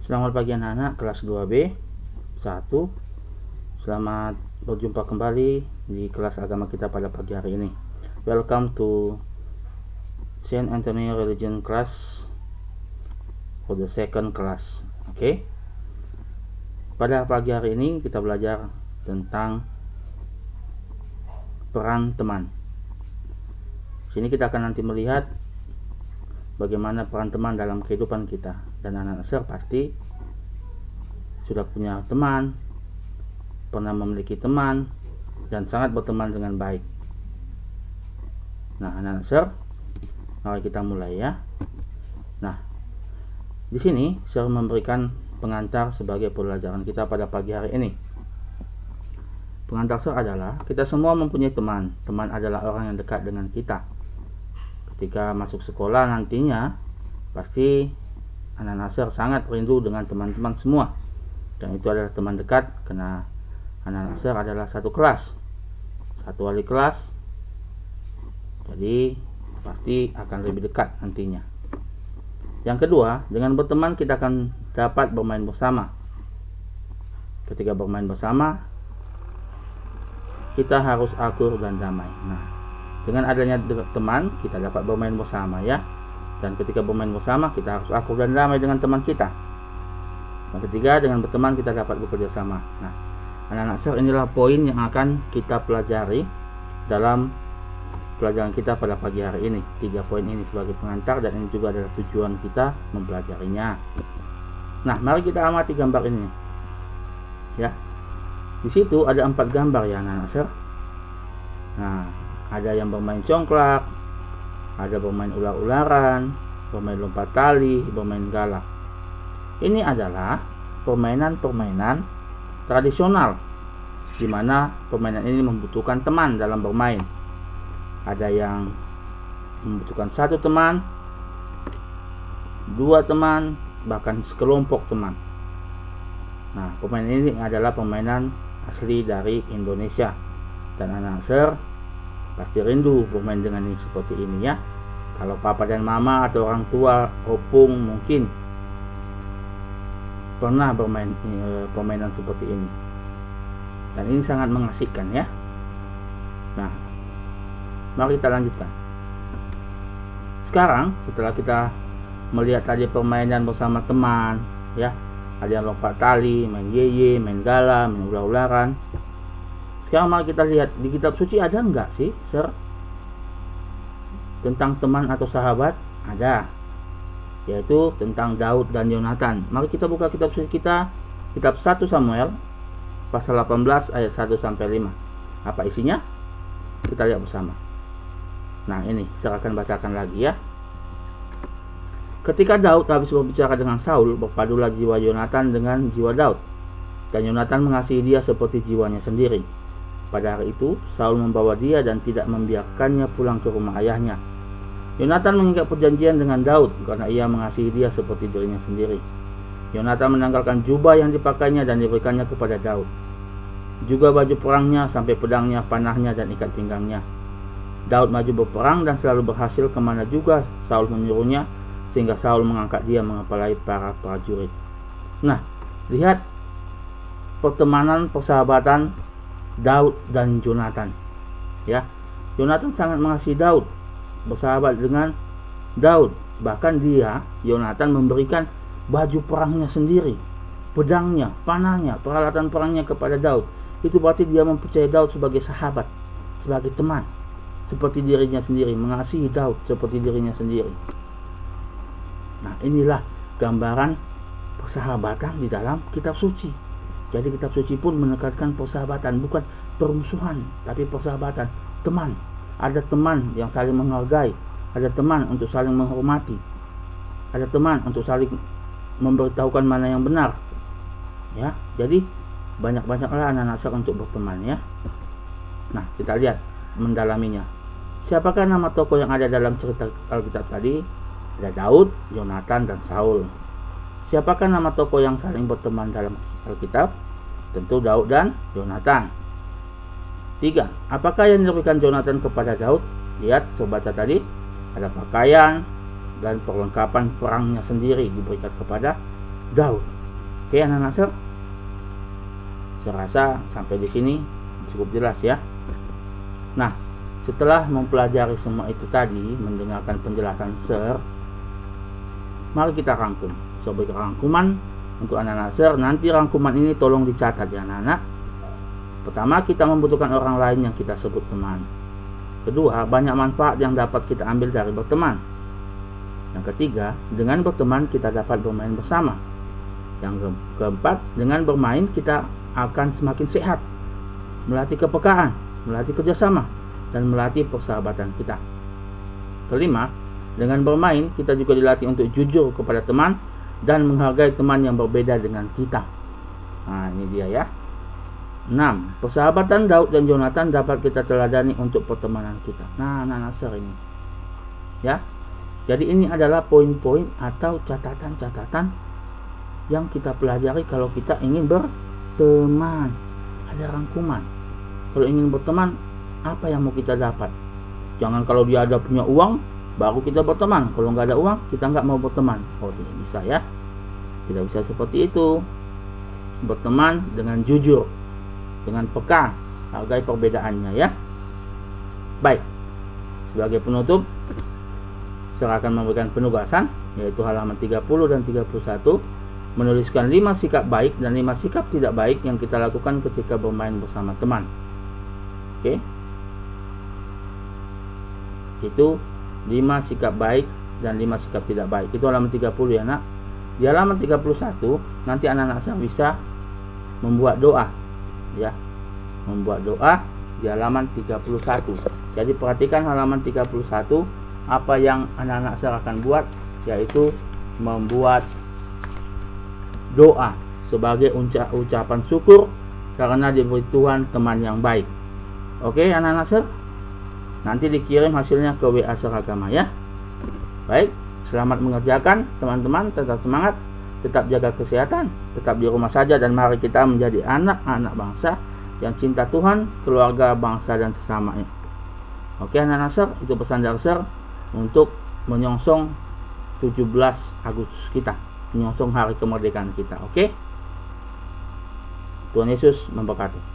Selamat pagi anak-anak kelas 2B 1. Selamat berjumpa kembali di kelas agama kita pada pagi hari ini. Welcome to Saint Anthony Religion class for the second class. Oke. Pada pagi hari ini kita belajar tentang peran teman. Sini kita akan nanti melihat bagaimana peran teman dalam kehidupan kita. Dan anak-anak ser pasti sudah punya teman, pernah memiliki teman, dan sangat berteman dengan baik. Nah, anak-anak ser, mari kita mulai ya. Nah, di sini ser memberikan pengantar sebagai pelajaran kita pada pagi hari ini. Pengantar ser adalah kita semua mempunyai teman. Teman adalah orang yang dekat dengan kita. Ketika masuk sekolah nantinya, pasti anak-anak ser sangat rindu dengan teman-teman semua. Dan itu adalah teman dekat karena anak-anak ser adalah satu kelas, satu wali kelas. Jadi pasti akan lebih dekat nantinya. Yang kedua, dengan berteman kita akan dapat bermain bersama. Ketika bermain bersama, kita harus akur dan damai. Nah, dengan adanya teman, kita dapat bermain bersama ya. Dan ketika bermain bersama, kita harus akur dan damai dengan teman kita. Yang ketiga, dengan berteman kita dapat bekerja sama. Nah, anak-anak ser, inilah poin yang akan kita pelajari dalam pelajaran kita pada pagi hari ini. 3 poin ini sebagai pengantar, dan ini juga adalah tujuan kita mempelajarinya. Nah, mari kita amati gambar ini. Ya, di situ ada 4 gambar ya anak-anak ser. Nah, ada yang bermain congklak, ada bermain ular-ularan, bermain lompat tali, bermain galak. Ini adalah permainan-permainan tradisional, di mana permainan ini membutuhkan teman dalam bermain. Ada yang membutuhkan 1 teman, 2 teman, bahkan sekelompok teman. Nah, permainan ini adalah permainan asli dari Indonesia, dan anak ser pasti rindu bermain dengan ini seperti ini ya. Kalau papa dan mama atau orang tua, opung mungkin pernah bermain permainan seperti ini. Dan ini sangat mengasihkan ya. Nah, mari kita lanjutkan. Sekarang setelah kita melihat tadi permainan bersama teman ya, ada yang lompat tali, main yeye, main gala, main ular-ularan. Sekarang mari kita lihat di kitab suci ada enggak sih ser tentang teman atau sahabat? Ada, yaitu tentang Daud dan Yonatan. Mari kita buka kitab suci kita, kitab 1 Samuel pasal 18 ayat 1 sampai 5. Apa isinya? Kita lihat bersama. Nah, ini saya akan bacakan lagi ya. Ketika Daud habis berbicara dengan Saul, berpadulah jiwa Yonatan dengan jiwa Daud, dan Yonatan mengasihi dia seperti jiwanya sendiri. Pada hari itu, Saul membawa dia dan tidak membiarkannya pulang ke rumah ayahnya. Yonatan mengikat perjanjian dengan Daud karena ia mengasihi dia seperti dirinya sendiri. Yonatan menanggalkan jubah yang dipakainya dan diberikannya kepada Daud, juga baju perangnya sampai pedangnya, panahnya, dan ikat pinggangnya. Daud maju berperang dan selalu berhasil kemana juga Saul menyuruhnya, sehingga Saul mengangkat dia mengepalai para prajurit. Nah, lihat pertemanan, persahabatan Daud dan Yonatan ya. Yonatan sangat mengasihi Daud, bersahabat dengan Daud. Bahkan dia, Yonatan, memberikan baju perangnya sendiri, pedangnya, panahnya, peralatan perangnya kepada Daud. Itu berarti dia mempercayai Daud sebagai sahabat, sebagai teman, seperti dirinya sendiri, mengasihi Daud seperti dirinya sendiri. Nah, inilah gambaran persahabatan di dalam kitab suci. Jadi kitab suci pun menekankan persahabatan, bukan permusuhan, tapi persahabatan, teman. Ada teman yang saling menghargai, ada teman untuk saling menghormati, ada teman untuk saling memberitahukan mana yang benar. Ya, jadi banyak-banyaklah anak-anak ser untuk berteman ya. Nah, kita lihat mendalaminya. Siapakah nama tokoh yang ada dalam cerita Alkitab tadi? Ada Daud, Yonatan, dan Saul. Siapakah nama tokoh yang saling berteman dalam Alkitab? Tentu Daud dan Yonatan. 3. Apakah yang diberikan Yonatan kepada Daud? Lihat, saya baca tadi, ada pakaian dan perlengkapan perangnya sendiri diberikan kepada Daud. Oke, anak-anak Ser, saya rasa sampai di sini cukup jelas ya. Nah, setelah mempelajari semua itu tadi, mendengarkan penjelasan Ser, mari kita rangkum. Sebagai rangkuman untuk anak-anak Ser, nanti rangkuman ini tolong dicatat ya anak-anak. Pertama, kita membutuhkan orang lain yang kita sebut teman. Kedua, banyak manfaat yang dapat kita ambil dari berteman. Yang ketiga, dengan berteman kita dapat bermain bersama. Yang keempat, dengan bermain kita akan semakin sehat, melatih kepekaan, melatih kerjasama, dan melatih persahabatan kita. Kelima, dengan bermain kita juga dilatih untuk jujur kepada teman dan menghargai teman yang berbeda dengan kita. Nah, ini dia ya. 6. Persahabatan Daud dan Yonatan dapat kita teladani untuk pertemanan kita. Nah, Ser ini ya. Jadi ini adalah poin-poin atau catatan-catatan yang kita pelajari kalau kita ingin berteman. Ada rangkuman. Kalau ingin berteman, apa yang mau kita dapat? Jangan kalau dia ada punya uang baru kita berteman. Kalau nggak ada uang, kita nggak mau berteman. Oh, tidak bisa ya. Tidak bisa seperti itu. Berteman dengan jujur, dengan peka, hargai perbedaannya ya. Baik, sebagai penutup, saya akan memberikan penugasan, yaitu halaman 30 dan 31, menuliskan 5 sikap baik dan 5 sikap tidak baik yang kita lakukan ketika bermain bersama teman. Oke, itu 5 sikap baik dan 5 sikap tidak baik. Itu halaman 30 ya nak. Di halaman 31 nanti anak-anak saya bisa membuat doa ya, membuat doa di halaman 31. Jadi perhatikan halaman 31, apa yang anak-anak saya akan buat, yaitu membuat doa sebagai ucapan syukur karena diberi Tuhan teman yang baik. Oke anak-anak saya, nanti dikirim hasilnya ke WA Seragama ya. Baik, selamat mengerjakan teman-teman, tetap semangat, tetap jaga kesehatan, tetap di rumah saja, dan mari kita menjadi anak-anak bangsa yang cinta Tuhan, keluarga, bangsa, dan sesamanya. Oke anak-anak Ser, itu pesan dari Ser untuk menyongsong 17 Agustus kita, menyongsong hari kemerdekaan kita. Oke, Tuhan Yesus memberkati.